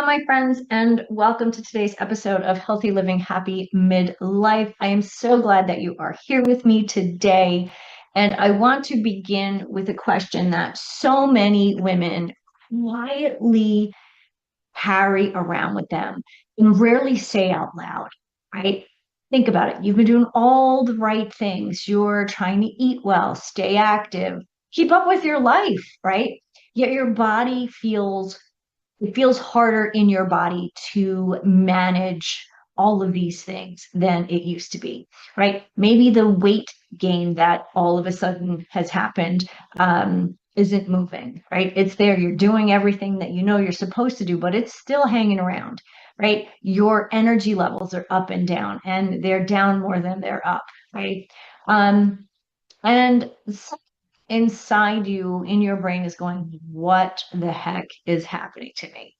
my friends, and welcome to today's episode of Healthy Living Happy Midlife. I am so glad that you are here with me today. And I want to begin with a question that so many women quietly carry around with them and rarely say out loud, right? Think about it. You've been doing all the right things. You're trying to eat well, stay active, keep up with your life, right? Yet your body feels harder in your body to manage all of these things than it used to be, right? Maybe the weight gain that all of a sudden has happened isn't moving, right? It's there. You're doing everything that you know you're supposed to do, but it's still hanging around, right? Your energy levels are up and down, and they're down more than they're up, right? Um, and inside you in your brain is going, what the heck is happening to me?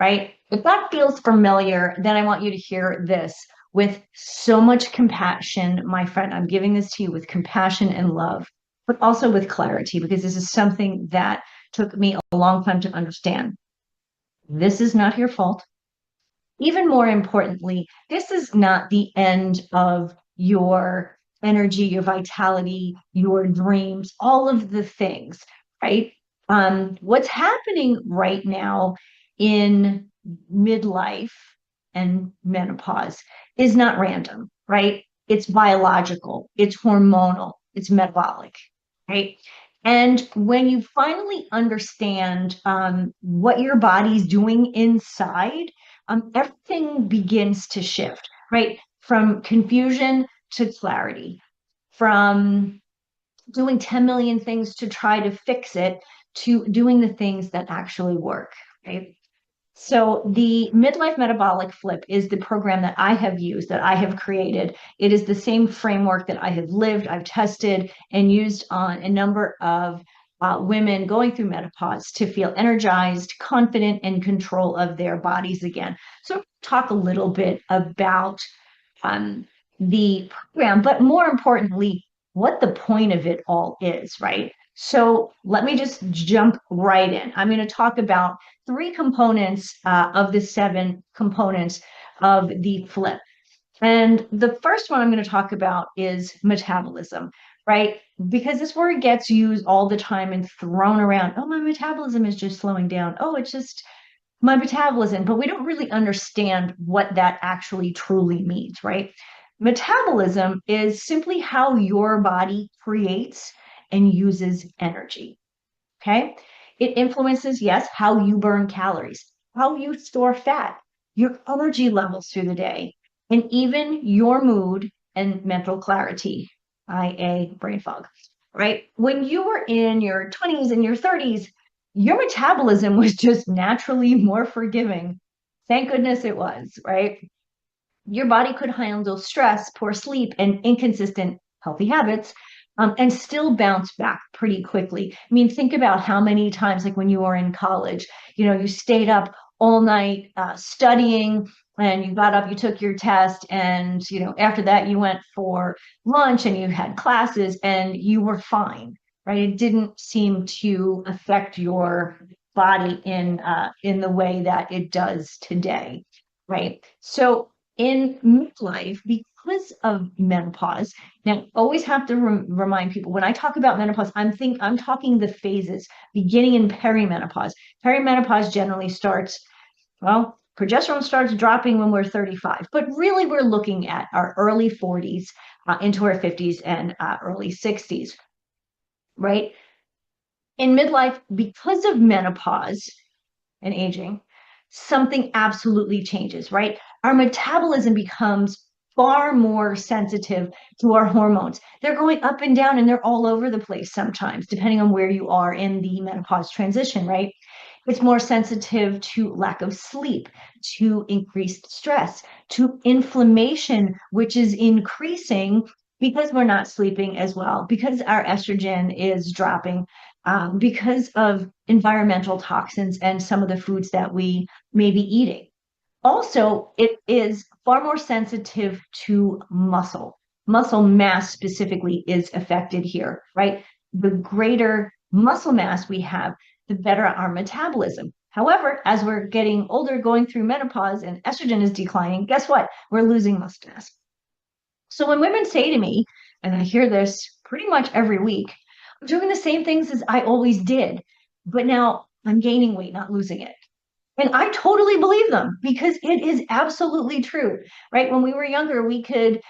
Right? If that feels familiar, then I want you to hear this with so much compassion, my friend. I'm giving this to you with compassion and love, but also with clarity, because this is something that took me a long time to understand. This is not your fault. Even more importantly, this is not the end of your energy, your vitality, your dreams, all of the things, right? What's happening right now in midlife and menopause is not random, right? It's biological, it's hormonal, it's metabolic, right? And when you finally understand what your body's doing inside, everything begins to shift, right? From confusion to clarity, from doing 10 million things to try to fix it to doing the things that actually work, right? So the Midlife Metabolic Flip is the program that I have used, that I have created. It is the same framework that I have lived, I've tested, and used on a number of women going through menopause to feel energized, confident, and control of their bodies again. So talk a little bit about um, the program, but more importantly, what the point of it all is, right? So let me just jump right in. I'm going to talk about three components of the seven components of the flip. And the first one I'm going to talk about is metabolism, right? Because this word gets used all the time and thrown around. Oh, my metabolism is just slowing down. Oh, it's just my metabolism. But we don't really understand what that actually truly means, right? Metabolism is simply how your body creates and uses energy. Okay. It influences, yes, how you burn calories, how you store fat, your energy levels through the day, and even your mood and mental clarity, i.e., brain fog, right? When you were in your 20s and your 30s, your metabolism was just naturally more forgiving. Thank goodness it was, right? Your body could handle stress, poor sleep, and inconsistent healthy habits, and still bounce back pretty quickly. I mean, think about how many times, like when you were in college, you stayed up all night studying, and you got up, you took your test, and after that, you went for lunch, and you had classes, and you were fine, right? It didn't seem to affect your body in the way that it does today, right? So in midlife, because of menopause, now always have to remind people when I talk about menopause, I'm talking the phases beginning in perimenopause. Perimenopause generally starts, well, progesterone starts dropping when we're 35, but really we're looking at our early 40s into our 50s and early 60s, right? In midlife, because of menopause and aging, something absolutely changes, right? Our metabolism becomes far more sensitive to our hormones. They're going up and down and they're all over the place sometimes, depending on where you are in the menopause transition, right? It's more sensitive to lack of sleep, to increased stress, to inflammation, which is increasing because we're not sleeping as well, because our estrogen is dropping, because of environmental toxins and some of the foods that we may be eating. Also, it is far more sensitive to muscle. Muscle mass specifically is affected here, right? The greater muscle mass we have, the better our metabolism. However, as we're getting older, going through menopause and estrogen is declining, guess what? We're losing muscle mass. So when women say to me, and I hear this pretty much every week, I'm doing the same things as I always did, but now I'm gaining weight, not losing it. And I totally believe them because it is absolutely true, right? When we were younger, we could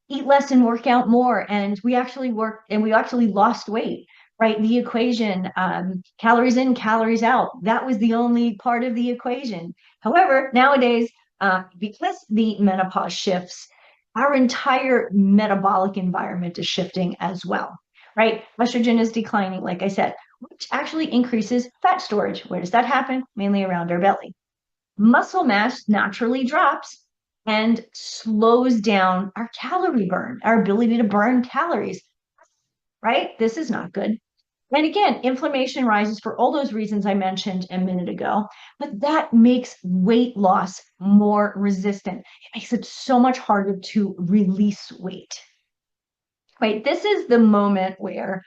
eat less and work out more, and we actually worked and we actually lost weight, right? The equation, calories in, calories out, that was the only part of the equation. However, nowadays, because the menopause shifts, our entire metabolic environment is shifting as well, right? Estrogen is declining, like I said, which actually increases fat storage. Where does that happen? Mainly around our belly. Muscle mass naturally drops and slows down our calorie burn, our ability to burn calories, right? This is not good. And again, inflammation rises for all those reasons I mentioned a minute ago, but that makes weight loss more resistant. It makes it so much harder to release weight, right? This is the moment where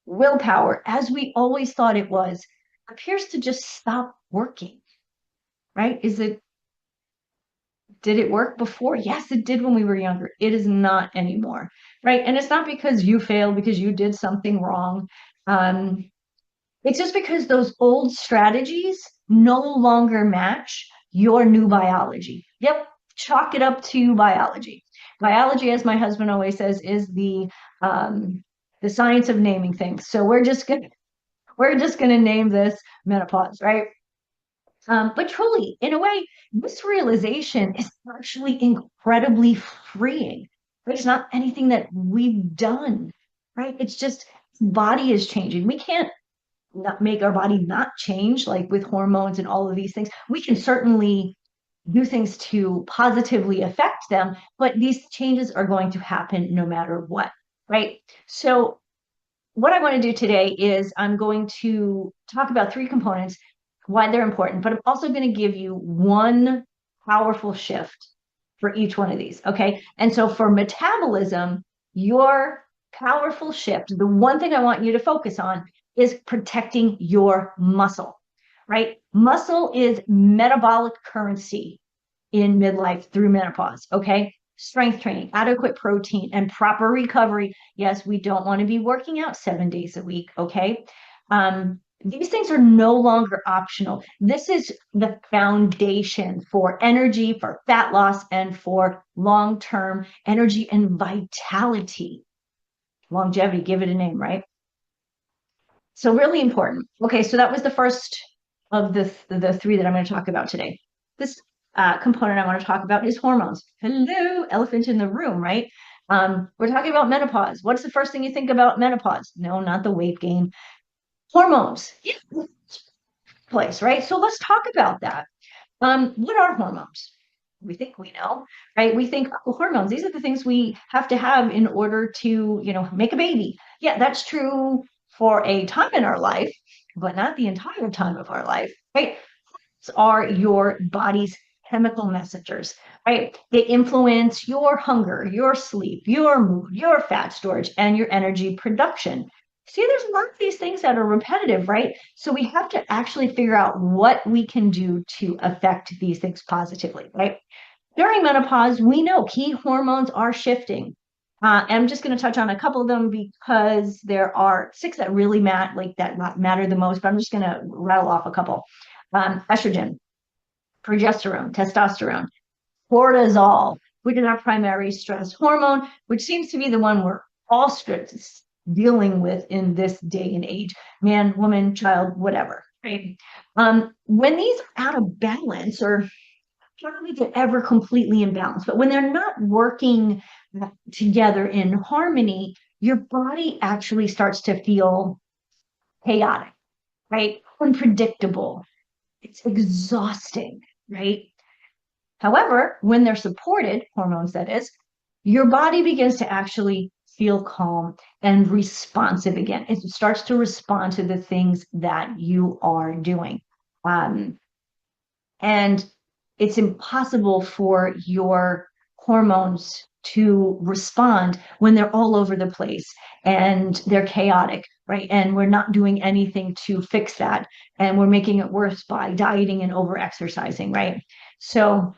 willpower, as we always thought it was, appears to just stop working, right? Did it work before? Yes, it did when we were younger. It is not anymore, right? And it's not because you failed, because you did something wrong. Um, it's just because those old strategies no longer match your new biology. Yep, chalk it up to biology. Biology, as my husband always says, is the science of naming things. So we're just gonna name this menopause, right? But truly, in a way, this realization is actually incredibly freeing. Right? It's not anything that we've done, right? It's just body is changing. We can't not make our body not change, like with hormones and all of these things. We can certainly do things to positively affect them, but these changes are going to happen no matter what, right? So what I want to do today is I'm going to talk about three components, why they're important, but I'm also going to give you one powerful shift for each one of these. Okay. And so for metabolism, your powerful shift, the one thing I want you to focus on is protecting your muscle, right? Muscle is metabolic currency in midlife through menopause. Okay. Strength training, adequate protein, and proper recovery. Yes, we don't want to be working out 7 days a week. Okay. These things are no longer optional. This is the foundation for energy, for fat loss, and for long term energy and vitality. Longevity, give it a name, right? So, really important. Okay, so that was the first of the three that I'm going to talk about today. This component I want to talk about is hormones. Hello, elephant in the room, right? We're talking about menopause. What's the first thing you think about menopause? No, not the weight gain. Hormones. Yeah, place, right? So let's talk about that. What are hormones? We think we know, right? We think, oh, hormones, these are the things we have to have in order to, make a baby. Yeah, that's true for a time in our life, but not the entire time of our life, right? Are your body's chemical messengers, right? They influence your hunger, your sleep, your mood, your fat storage, and your energy production. See, there's a lot of these things that are repetitive, right? So we have to actually figure out what we can do to affect these things positively, right? During menopause, we know key hormones are shifting. And I'm just going to touch on a couple of them because there are six that really matter the most, but I'm just going to rattle off a couple. Estrogen, progesterone, testosterone, cortisol, which is our primary stress hormone, which seems to be the one we're all dealing with in this day and age, man, woman, child, whatever. Right? When these are out of balance, or not they're ever completely in balance, but when they're not working together in harmony, your body actually starts to feel chaotic, right? Unpredictable. It's exhausting, right? However, when they're supported, hormones that is, your body begins to actually feel calm and responsive again. It starts to respond to the things that you are doing. And it's impossible for your hormones to respond when they're all over the place and they're chaotic, right? And we're not doing anything to fix that. And we're making it worse by dieting and over exercising, right? So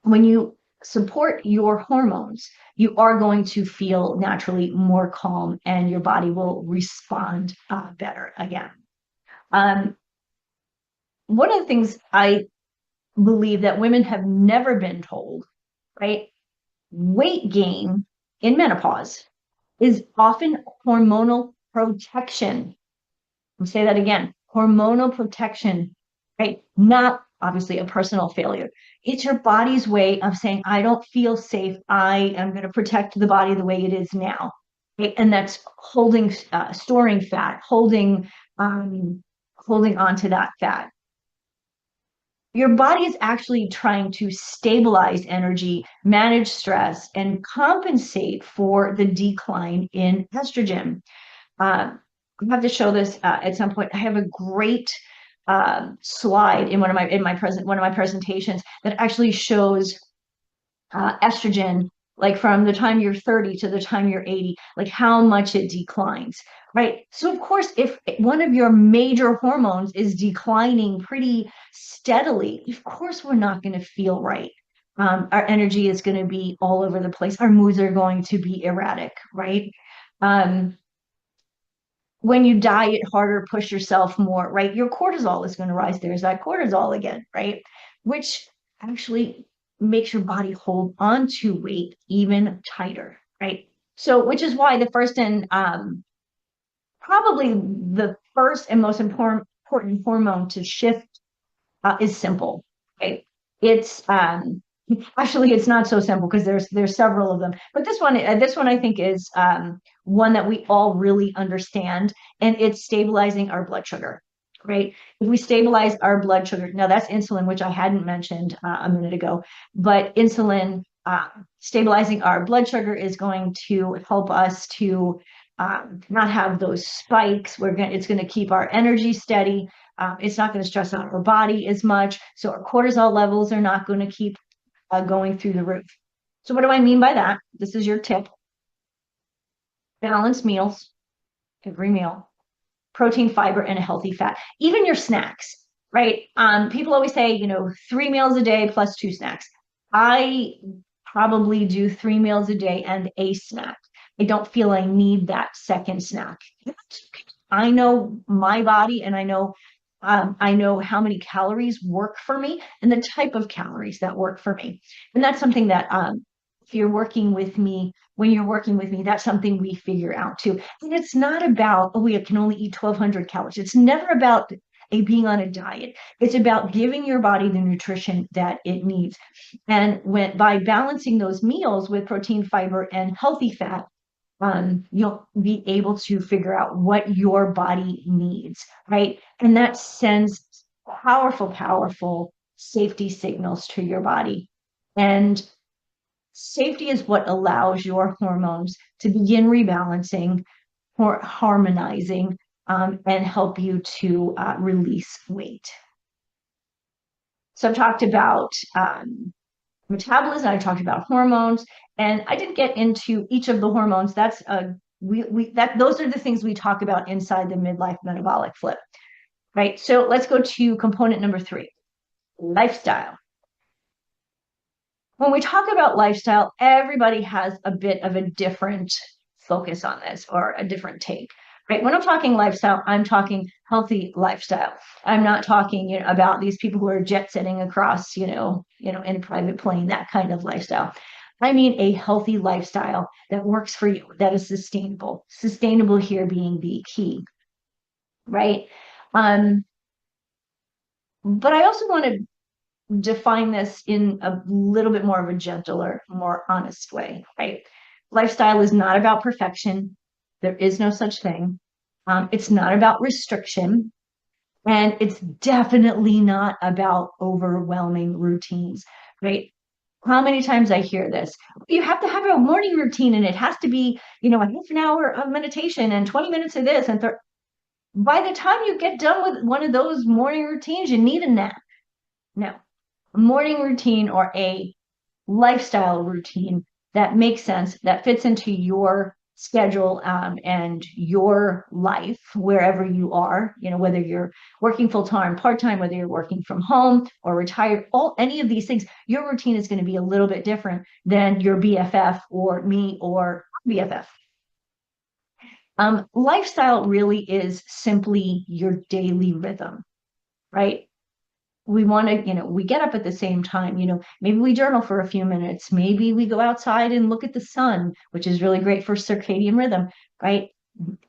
when you support your hormones, you are going to feel naturally more calm and your body will respond better again. Um, One of the things I believe that women have never been told, right? Weight gain in menopause is often hormonal protection. I'll say that again, hormonal protection, right? Not obviously a personal failure. It's your body's way of saying, I don't feel safe. I am going to protect the body the way it is now. Right? And that's storing fat, holding on to that fat. Your body is actually trying to stabilize energy, manage stress, and compensate for the decline in estrogen. I have to show this at some point. I have a great slide in one of my presentations that actually shows estrogen, like from the time you're 30 to the time you're 80, like how much it declines, right? So of course, if one of your major hormones is declining pretty steadily, of course we're not going to feel right. Our energy is going to be all over the place. Our moods are going to be erratic, right? Um, when you diet harder, push yourself more, right? Your cortisol is going to rise. There's that cortisol again, right? Which actually makes your body hold on to weight even tighter, right? So, which is why the first and probably the first and most important hormone to shift is simple. Okay, it's actually it's not so simple because there's several of them, but this one I think is one that we all really understand, and it's stabilizing our blood sugar. Right? If we stabilize our blood sugar, now that's insulin, which I hadn't mentioned a minute ago, but insulin stabilizing our blood sugar is going to help us to not have those spikes. It's going to keep our energy steady. It's not going to stress out our body as much. So our cortisol levels are not going to keep going through the roof. So what do I mean by that? This is your tip. Balanced meals, every meal, protein, fiber, and a healthy fat. Even your snacks, right? People always say, 3 meals a day plus 2 snacks. I probably do 3 meals a day and a snack. I don't feel I need that second snack. I know my body, and I know how many calories work for me and the type of calories that work for me. And that's something that if you're working with me, when you're working with me, that's something we figure out too. And it's not about, oh, we can only eat 1,200 calories. It's never about being on a diet. It's about giving your body the nutrition that it needs. And by balancing those meals with protein, fiber, and healthy fat, you'll be able to figure out what your body needs, right? And that sends powerful, powerful safety signals to your body. And safety is what allows your hormones to begin rebalancing or harmonizing and help you to release weight. So I've talked about metabolism, I talked about hormones, and I didn't get into each of the hormones. That's those are the things we talk about inside the midlife metabolic flip, right? So let's go to component number 3, lifestyle. When we talk about lifestyle, everybody has a bit of a different focus on this or a different take. Right? When I'm talking lifestyle, I'm talking healthy lifestyle. I'm not talking about these people who are jet setting across, in a private plane, that kind of lifestyle. I mean a healthy lifestyle that works for you, that is sustainable. Sustainable here being the key, right? But I also want to define this in a little bit more of a gentler, more honest way, right? Lifestyle is not about perfection. There is no such thing. It's not about restriction. And it's definitely not about overwhelming routines, right? How many times I hear this? You have to have a morning routine and it has to be, a half an hour of meditation and 20 minutes of this. And by the time you get done with one of those morning routines, you need a nap. No, a morning routine or a lifestyle routine that makes sense, that fits into your schedule and your life wherever you are, whether you're working full-time, part-time, whether you're working from home or retired, any of these things, your routine is going to be a little bit different than your BFF or me or BFF. Lifestyle really is simply your daily rhythm, right? We want to, we get up at the same time, maybe we journal for a few minutes, maybe we go outside and look at the sun, which is really great for circadian rhythm, right?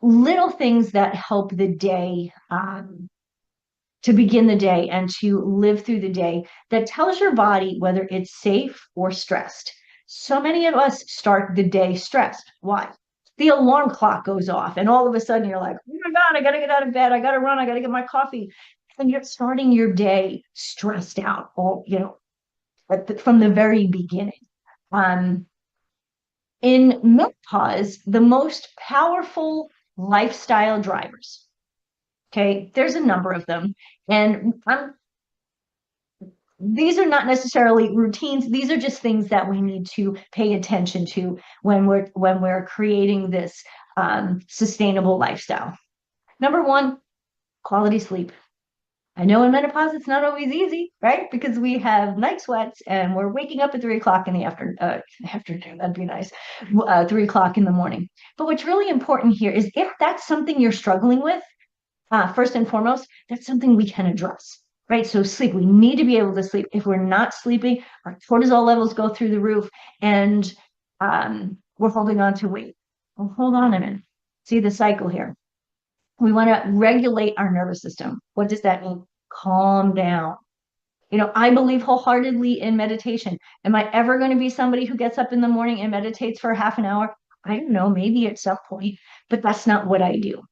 Little things that help the day, to begin the day and to live through the day, that tells your body whether it's safe or stressed. So many of us start the day stressed. Why? The alarm clock goes off, and all of a sudden you're like, oh my God, I got to get out of bed. I got to run. I got to get my coffee. And you're starting your day stressed out, from the very beginning. Um, in menopause, the most powerful lifestyle drivers, okay, there's a number of them. And these are not necessarily routines. These are just things that we need to pay attention to when we're creating this sustainable lifestyle. Number one, quality sleep. I know in menopause it's not always easy, right? Because we have night sweats and we're waking up at 3 o'clock in the afternoon. That'd be nice. 3 o'clock in the morning. But what's really important here is if that's something you're struggling with, first and foremost, that's something we can address, right? So sleep, we need to be able to sleep. If we're not sleeping, our cortisol levels go through the roof and we're holding on to weight. Well, hold on a minute. See the cycle here. We want to regulate our nervous system. What does that mean? Calm down. I believe wholeheartedly in meditation. Am I ever going to be somebody who gets up in the morning and meditates for half an hour? I don't know, maybe at some point, but that's not what I do,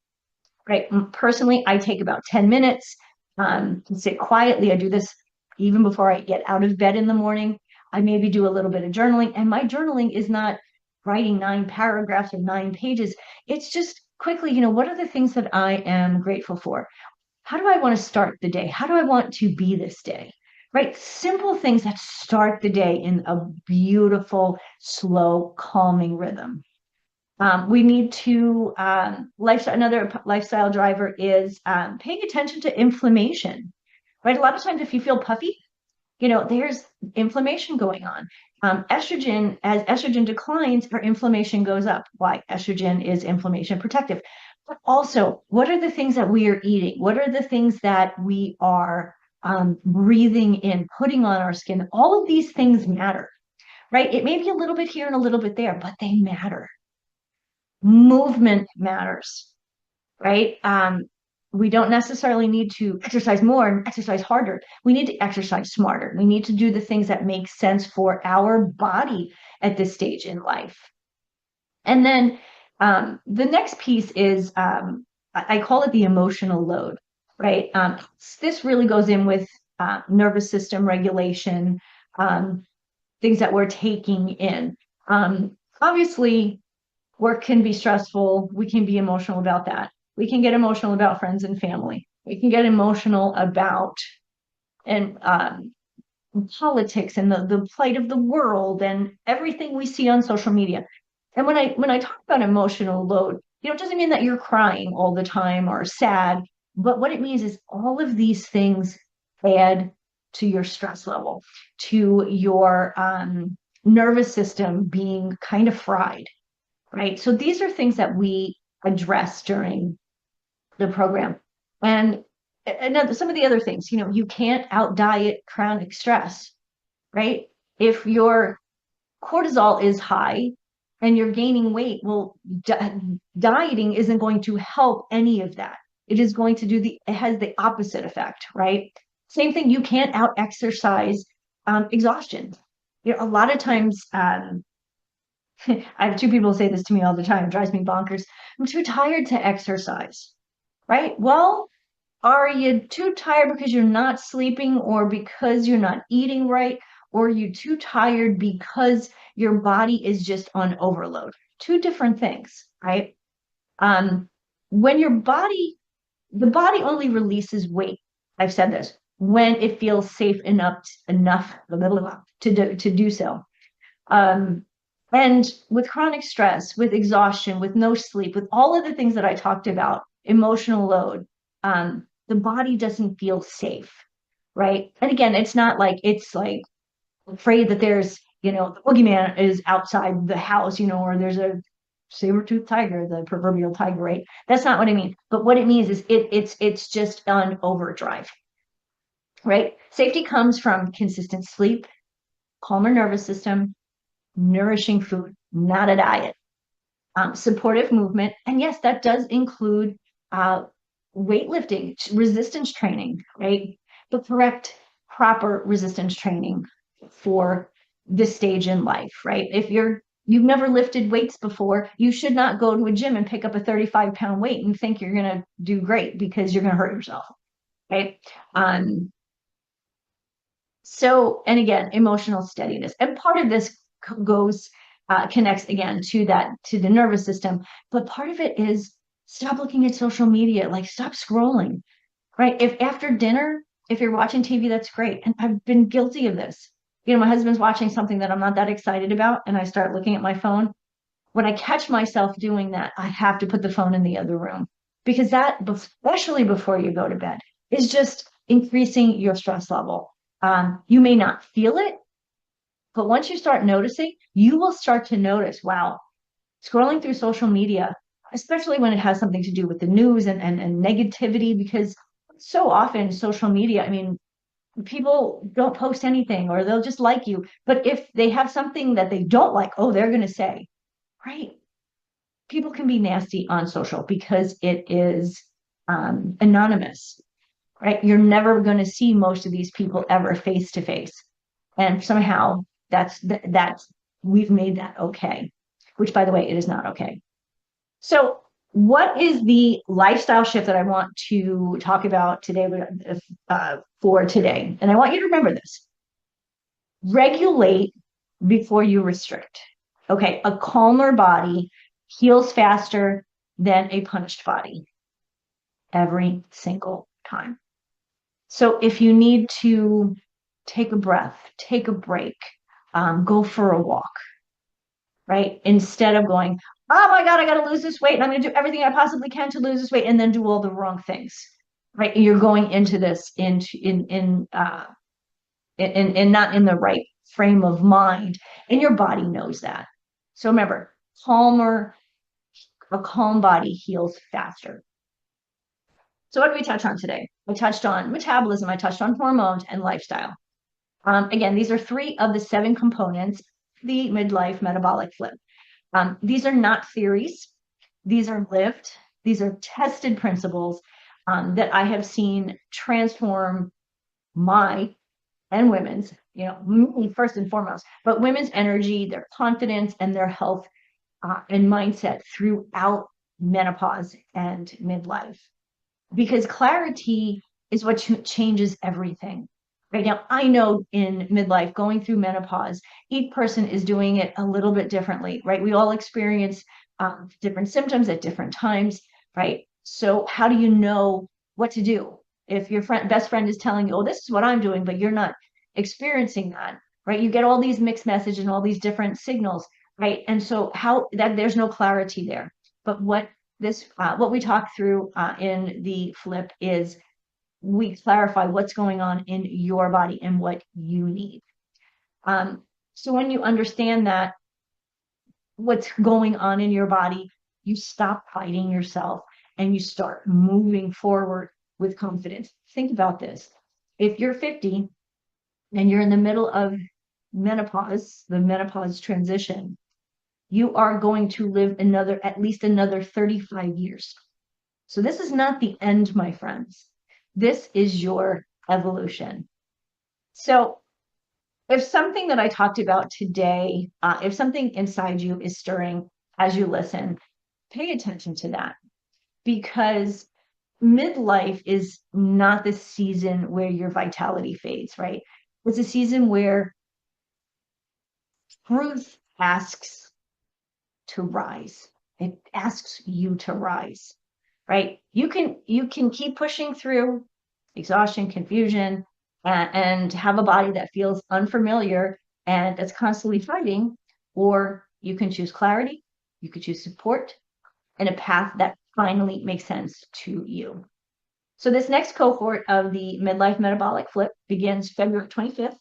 right? Personally, I take about 10 minutes to sit quietly. I do this even before I get out of bed in the morning. I maybe do a little bit of journaling, and my journaling is not writing 9 paragraphs or 9 pages. It's just quickly, what are the things that I am grateful for? How do I want to start the day? How do I want to be this day? Right? Simple things that start the day in a beautiful, slow, calming rhythm. We need to, another lifestyle driver is paying attention to inflammation, right? A lot of times if you feel puffy, there's inflammation going on. As estrogen declines, our inflammation goes up. Why? Estrogen is inflammation protective. But also, what are the things that we are eating? What are the things that we are breathing in, putting on our skin? All of these things matter, right? It may be a little bit here and a little bit there, but they matter. Movement matters, right? We don't necessarily need to exercise more and exercise harder. We need to exercise smarter. We need to do the things that make sense for our body at this stage in life. And then the next piece is, I call it the emotional load, right? This really goes in with nervous system regulation, things that we're taking in. Obviously, work can be stressful. We can be emotional about that. We can get emotional about friends and family. We can get emotional about politics and the plight of the world and everything we see on social media. And when I talk about emotional load, it doesn't mean that you're crying all the time or sad, but what it means is all of these things add to your stress level, to your nervous system being kind of fried, right? So these are things that we address during the program. And some of the other things, you can't out diet chronic stress, right? If your cortisol is high and you're gaining weight, well, dieting isn't going to help any of that. It is going to it has the opposite effect, right? Same thing, you can't out exercise exhaustion. A lot of times, I have 2 people say this to me all the time. It drives me bonkers. I'm too tired to exercise, right? Well, are you too tired because you're not sleeping or because you're not eating right? Or are you too tired because your body is just on overload? 2 different things, right? When the body only releases weight. I've said this, when it feels safe enough to do so. And with chronic stress, with exhaustion, with no sleep, with all of the things that I talked about, emotional load, the body doesn't feel safe, right? And again, it's like afraid that there's, the boogeyman is outside the house, or there's a saber-toothed tiger, the proverbial tiger, right? That's not what I mean. But what it means is it's just on overdrive, right? Safety comes from consistent sleep, calmer nervous system, nourishing food, not a diet, supportive movement. And yes, that does include uh, weightlifting, resistance training, right? The correct, proper resistance training for this stage in life, right? If you've never lifted weights before, you should not go to a gym and pick up a 35-pound weight and think you're going to do great, because you're going to hurt yourself, right? Um, and again, emotional steadiness. And part of this connects again to the nervous system. But part of it is stop looking at social media, like stop scrolling, right? If after dinner, if you're watching TV, that's great. And I've been guilty of this. My husband's watching something that I'm not that excited about, and I start looking at my phone. When I catch myself doing that, I have to put the phone in the other room, because that, especially before you go to bed, is just increasing your stress level. You may not feel it, but once you start noticing, you will start to notice, wow, scrolling through social media, especially when it has something to do with the news and negativity, because so often social media, I mean, people don't post anything, or they'll just like you. But if they have something that they don't like, oh, they're going to say, right? People can be nasty on social because it is anonymous, right? You're never going to see most of these people ever face to face. And somehow that's we've made that okay, which, by the way, it is not okay. So what is the lifestyle shift that I want to talk about today, for today? And I want you to remember this: regulate before you restrict. Okay, a calmer body heals faster than a punished body every single time. So if you need to take a breath, take a break, go for a walk, right? Instead of going, oh my God, I got to lose this weight, and I'm going to do everything I possibly can to lose this weight, and then do all the wrong things, right? You're going into this in not in the right frame of mind, and your body knows that. So remember, a calm body heals faster. So what did we touch on today? I touched on metabolism, I touched on hormones and lifestyle. Again, these are 3 of the 7 components, the midlife metabolic flip. These are not theories. These are lived. These are tested principles that I have seen transform my and women's, me first and foremost, but women's energy, their confidence, and their health and mindset throughout menopause and midlife. Because clarity is what changes everything. Right now, I know in midlife, going through menopause, each person is doing it a little bit differently, right? We all experience different symptoms at different times, right? So how do you know what to do? If your best friend is telling you, oh, this is what I'm doing, but you're not experiencing that, right? You get all these mixed messages and all these different signals, right? And so there's no clarity there. But what we talk through in the flip is we clarify what's going on in your body and what you need. So when you understand that what's going on in your body, you stop fighting yourself and you start moving forward with confidence. Think about this. If you're 50 and you're in the middle of menopause, the menopause transition, you are going to live at least another 35 years. So this is not the end, my friends. This is your evolution. So if something that I talked about today, if something inside you is stirring as you listen, pay attention to that, because midlife is not the season where your vitality fades, right? It's a season where truth asks to rise. It asks you to rise, right? You can keep pushing through exhaustion, confusion, and have a body that feels unfamiliar and that's constantly fighting, or You can choose clarity, you could choose support, and a path that finally makes sense to you. So this next cohort of the Midlife Metabolic Flip begins February 25th.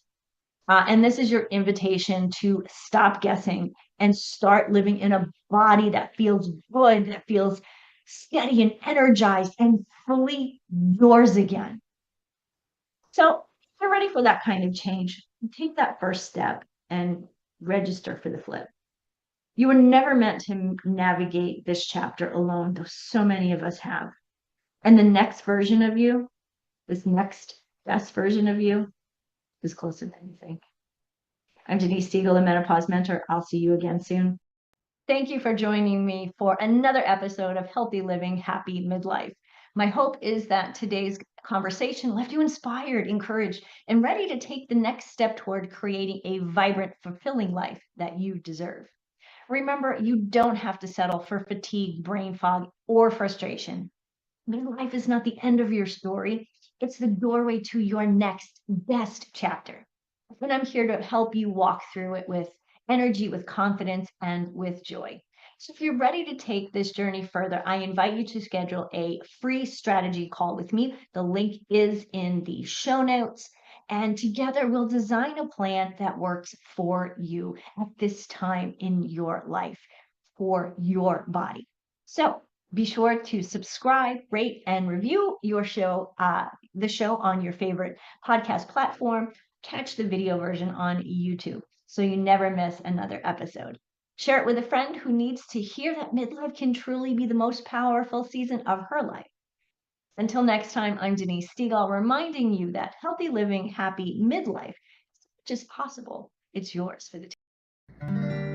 And this is your invitation to stop guessing and start living in a body that feels good, that feels steady and energized and fully yours again. So if you're ready for that kind of change, take that first step and register for the flip. You were never meant to navigate this chapter alone, though so many of us have. And the next version of you, this next best version of you, is closer than you think. I'm Denise Stegall, the Menopause Mentor. I'll see you again soon. Thank you for joining me for another episode of Healthy Living, Happy Midlife. My hope is that today's conversation left you inspired, encouraged, and ready to take the next step toward creating a vibrant, fulfilling life that you deserve. Remember, you don't have to settle for fatigue, brain fog, or frustration. Midlife is not the end of your story. It's the doorway to your next best chapter. And I'm here to help you walk through it with energy, with confidence, and with joy. So if you're ready to take this journey further, I invite you to schedule a free strategy call with me. The link is in the show notes. And together we'll design a plan that works for you at this time in your life, for your body. So be sure to subscribe, rate, and review your show, the show on your favorite podcast platform. Catch the video version on YouTube so you never miss another episode. Share it with a friend who needs to hear that midlife can truly be the most powerful season of her life. Until next time, I'm Denise Stegall, reminding you that healthy living, happy midlife is just possible. It's yours for the